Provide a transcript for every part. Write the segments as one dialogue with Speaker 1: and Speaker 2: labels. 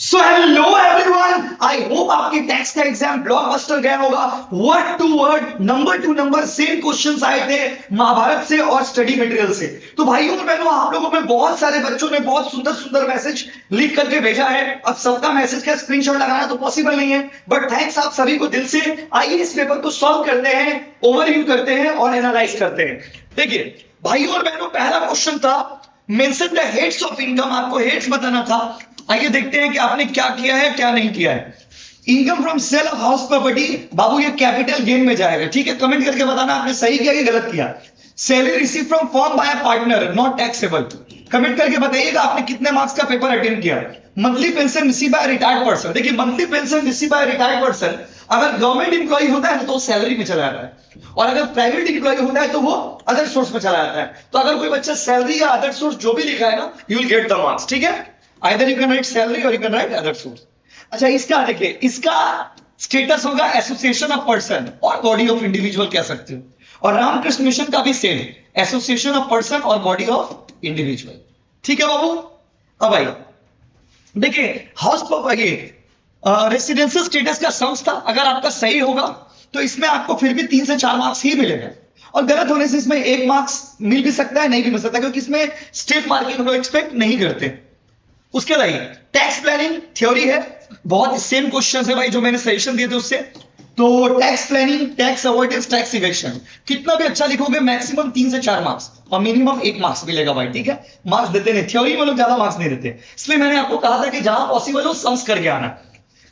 Speaker 1: So hello everyone, I hope आपके tax का exam blockbuster गया होगा। Word to word, number to number same questions आए थे महाभारत से और स्टडी मटेरियल से। तो भाइयों और बहनों, आप लोगों में बहुत सारे बच्चों ने बहुत सुंदर सुंदर मैसेज लिख करके भेजा है। अब सबका मैसेज का स्क्रीनशॉट लगाना तो पॉसिबल नहीं है, बट थैंक्स आप सभी को दिल से। आइए इस पेपर को सॉल्व करते हैं, ओवरव्यू करते हैं और एनालाइज करते हैं। देखिए भाइयों और बहनों, पहला क्वेश्चन था mention the heads of income. आपको हेड्स बताना था। आइए देखते हैं कि आपने क्या किया है क्या नहीं किया है। Income from sale of house property, बाबू ये कैपिटल गेन में जाएगा, ठीक है। कमेंट करके बताना आपने सही किया कि गलत किया। Salary receive from form by partner, not taxable. Comment करके बताइएगा आपने कितने मार्क्स का पेपर अटेंड किया। Monthly pension receive by retired person, देखिए monthly pension receive by retired person अगर गवर्नमेंट इंप्लॉय होता है तो सैलरी में चला जाता है, और अगर प्राइवेट इंप्लॉय होता है तो वो अदर सोर्स में चला जाता है। तो अगर कोई बच्चा सैलरी या अदर सोर्स जो भी लिखा है ना, you will get the marks, ठीक है। Either you can write salary और you can write other source. अच्छा, इसका देखिए, इसका स्टेटस होगा एसोसिएशन ऑफ पर्सन और बॉडी ऑफ इंडिविजुअल कह सकते हो। और रामकृष्ण मिशन का भी सेम, एसोसिएशन ऑफ पर्सन और बॉडी ऑफ इंडिविजुअल, ठीक है बाबू। अब आइए देखिए, हाउस पर रेसिडेंशियल स्टेटस का सम्स था। अगर आपका सही होगा तो इसमें आपको फिर भी 3 से 4 मार्क्स ही मिलेगा, और गलत होने से इसमें 1 मार्क्स मिल भी सकता है, नहीं भी मिल सकता, क्योंकि इसमें स्टेट मार्किंग हम लोग एक्सपेक्ट नहीं करते। उसके बाद टैक्स प्लानिंग थ्योरी है, बहुत सेम क्वेश्चन है भाई जो मैंने सजेशन दिए थे उससे। तो tax planning, tax avoidance, tax evasion, कितना भी अच्छा लिखोगे मैक्सिमम 3 से 4 मार्क्स और मिनिमम 1 मार्क्स मिलेगा भाई, ठीक है। मार्क्स देते नहीं, थ्योरी में लोग ज्यादा मार्क्स नहीं देते, इसलिए मैंने आपको कहा था कि जहां पॉसिबल हो सम्स करके आना।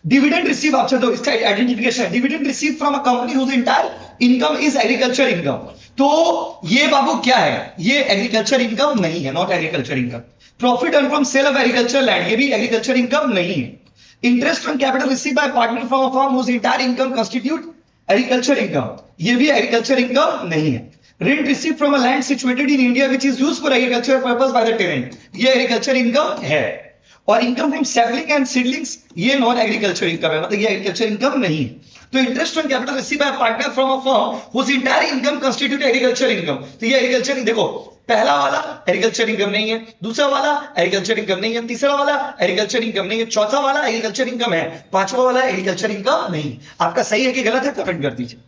Speaker 1: डिविडेंड रिसीव, अच्छा तो इसका identification, dividend receive from a company whose entire income is agriculture income. तो ये बाबू क्या है, ये एग्रीकल्चर इनकम नहीं है, not agriculture income. Profit earn from sale of agriculture land, ये भी एग्रीकल्चर इनकम नहीं है। Interest on capital receive by partner from a firm whose entire income constitute agriculture income, ये भी एग्रीकल्चर इनकम नहीं है। Rent receive from a land situated in India which is used for agriculture purpose by the tenant, ये agriculture income है। और income from sapling and seedlings, ये non agriculture income है, मतलब ये एग्रीकल्चर इनकम नहीं है। तो interest on capital receive by partner from a firm whose entire income constitute agriculture income, तो ये एग्रीकल्चर, देखो पहला वाला एग्रीकल्चर इनकम नहीं है, दूसरा वाला एग्रीकल्चर इनकम नहीं है, तीसरा वाला एग्रीकल्चर इनकम नहीं है, चौथा वाला एग्रीकल्चर इनकम है, पांचवा वाला एग्रीकल्चर इनकम नहीं। आपका सही है कि गलत है कमेंट कर दीजिए।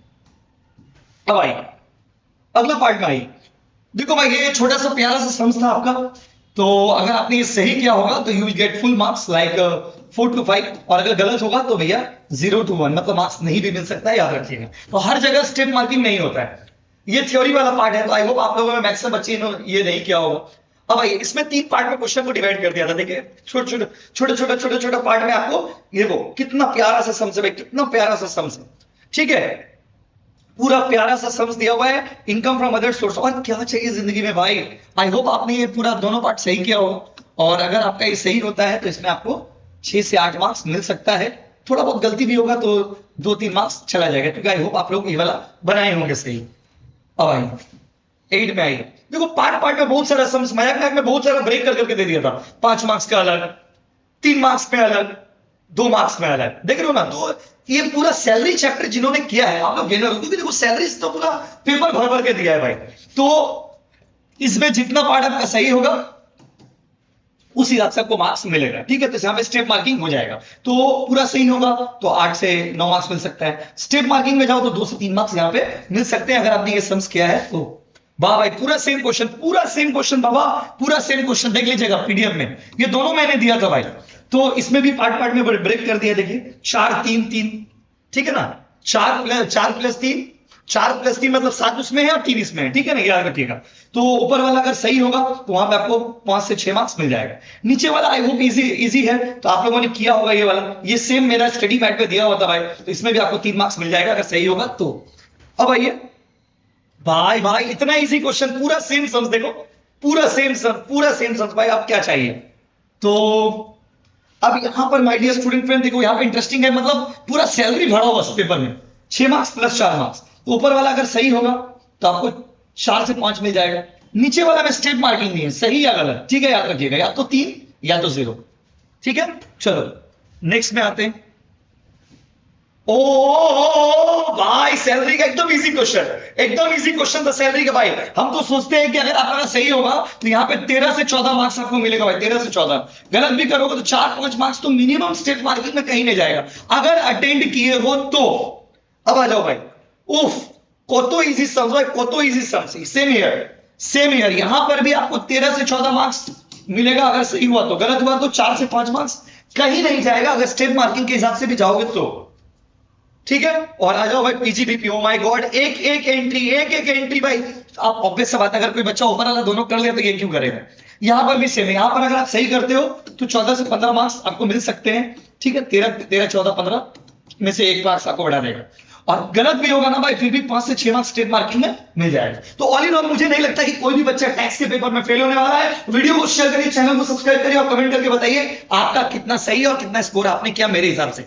Speaker 1: अब आइए अगला पार्ट में आइए। देखो भाई, ये छोटा सा प्यारा सा सम्स था आपका, तो अगर आपने ये सही किया होगा तो you will get full marks like 4 to 5, और अगर गलत होगा तो भैया 0 to 1, मतलब मार्क्स नहीं भी मिल सकता है, याद रखिएगा। तो हर जगह स्टेप मार्किंग नहीं होता है, ये थ्योरी वाला पार्ट है। तो आई होप आप लोगों में मैक्सिमम बच्चे ये नहीं किया होगा। अब आइए, इसमें 3 पार्ट में क्वेश्चन को डिवाइड कर दिया था। देखिए छोटे छोटे पार्ट में आपको, ये वो कितना प्यारा सा सम्स है भाई, कितना प्यारा सा सम्स है, ठीक है। पूरा प्यारा सा सम्स दिया हुआ है, इनकम फ्रॉम अदर सोर्स, और क्या चाहिए जिंदगी में भाई। आई होप आपने ये पूरा दोनों पार्ट सही किया हो, और अगर आपका ये सही होता है तो इसमें आपको 6 से 8 मार्क्स मिल सकता है। थोड़ा बहुत गलती भी होगा तो 2-3 मार्क्स चला जाएगा, क्योंकि आई होप आप लोग ये वाला बनाए होंगे सही। अब आइए 8 में आइए। देखो पार्ट पार्ट में बहुत सारा सम्स, मजाक में बहुत सारा ब्रेक कर करके दे दिया था। 5 मार्क्स का अलग, 3 मार्क्स में अलग, 2 मार्क्स में अलग, देख रहे हो ना। तो ये पूरा सैलरी चैप्टर जिन्होंने किया है आप लोग गेनर हो, क्योंकि देखो सैलरी तो पूरा पेपर भर भर के दिया है भाई। तो इसमें जितना पार्ट आपका सही होगा उस हिसाब से आपको मार्क्स मिलेगा, ठीक है। तो यहाँ पे स्टेप मार्किंग हो जाएगा, तो पूरा सही होगा तो 8 से 9 मार्क्स मिल सकता है। स्टेप मार्किंग में जाओ तो 2 से 3 मार्क्स यहाँ पे मिल सकते हैं, अगर आपने ये सम्स किया है तो। वाह भाई, पूरा सेम क्वेश्चन, पूरा सेम क्वेश्चन बाबा, पूरा सेम क्वेश्चन देख लीजिएगा पीडीएफ में, ये दोनों मैंने दिया था भाई। तो इसमें भी पार्ट पार्ट में ब्रेक कर दिया, देखिए 4-3-3, ठीक है ना। 4+3, 4+3 मतलब 7 उसमें है और 3 इसमें है, ठीक है ना, याद रखिएगा। तो ऊपर वाला अगर सही होगा तो वहां पे आपको 5 से 6 मार्क्स मिल जाएगा। नीचे वाला आई होप इजी है, तो आप लोगों ने किया होगा ये वाला, ये सेम मेरा स्टडी मैट पे दिया हुआ था भाई, तो इसमें भी आपको 3 मार्क्स मिल जाएगा अगर सही होगा तो। अब आइए भाई, भाई इतना इजी क्वेश्चन, पूरा सेम सम्स, देखो पूरा सेम सम्स भाई, अब क्या चाहिए। तो अब यहां पर माय डियर स्टूडेंट फ्रेंड, देखो यहां पे इंटरेस्टिंग है, मतलब पूरा सैलरी भरा हुआ पेपर में, 6 मार्क्स प्लस 4 मार्क्स। तो ऊपर वाला अगर सही होगा तो आपको 4 से 5 मिल जाएगा। नीचे वाला में स्टेप मार्किंग नहीं है, सही या गलत, ठीक है, याद रखिएगा, या तो 3 या तो 0, ठीक है। चलो नेक्स्ट में आते हैं। ओ भाई, सैलरी का एकदम इजी क्वेश्चन, एकदम इजी क्वेश्चन था सैलरी का भाई। हम तो सोचते हैं कि अगर आपका सही होगा तो यहाँ पे 13 से 14 मार्क्स आपको मिलेगा भाई, 13 से 14। गलत भी करोगे तो 4-5 मार्क्स तो मिनिमम स्टेट मार्किंग में कहीं नहीं जाएगा, अगर अटेंड किए हो तो। अब आ जाओ भाई, उफ, कोतो इजी सम्स भाई, कोतो easy sums. Same year, same year, यहां पर भी आपको 13 से 14 मार्क्स मिलेगा अगर सही हुआ तो। गलत हुआ तो 4 से 5 मार्क्स कहीं नहीं जाएगा अगर स्टेट मार्किंग के हिसाब से भी जाओगे तो। ठीक है, और आ जाओ भाई पीजीबीपी। ओ माय गॉड, एक एक एंट्री, एक एक एंट्री भाई। आप ऑब्वियस सा बात है, अगर कोई बच्चा ऊपर वाला दोनों कर लिया तो ये क्यों करेगा। यहां पर भी सेम है, यहां पर अगर आप सही करते हो तो 14 से 15 मार्क्स आपको मिल सकते हैं। ठीक है, 13, 14, 15 में से 1 मार्क्स आपको बढ़ा देगा। और गलत भी होगा ना भाई, फिर भी 5 से 6 मार्क्स स्टेट मार्किंग में मिल जाएगा। तो ऑल इन ऑल मुझे नहीं लगता कि कोई भी बच्चा टैक्स के पेपर में फेल होने वाला है। वीडियो को शेयर करिए, चैनल को सब्सक्राइब करिए और कमेंट करके बताइए आपका कितना सही और कितना स्कोर आपने किया मेरे हिसाब से।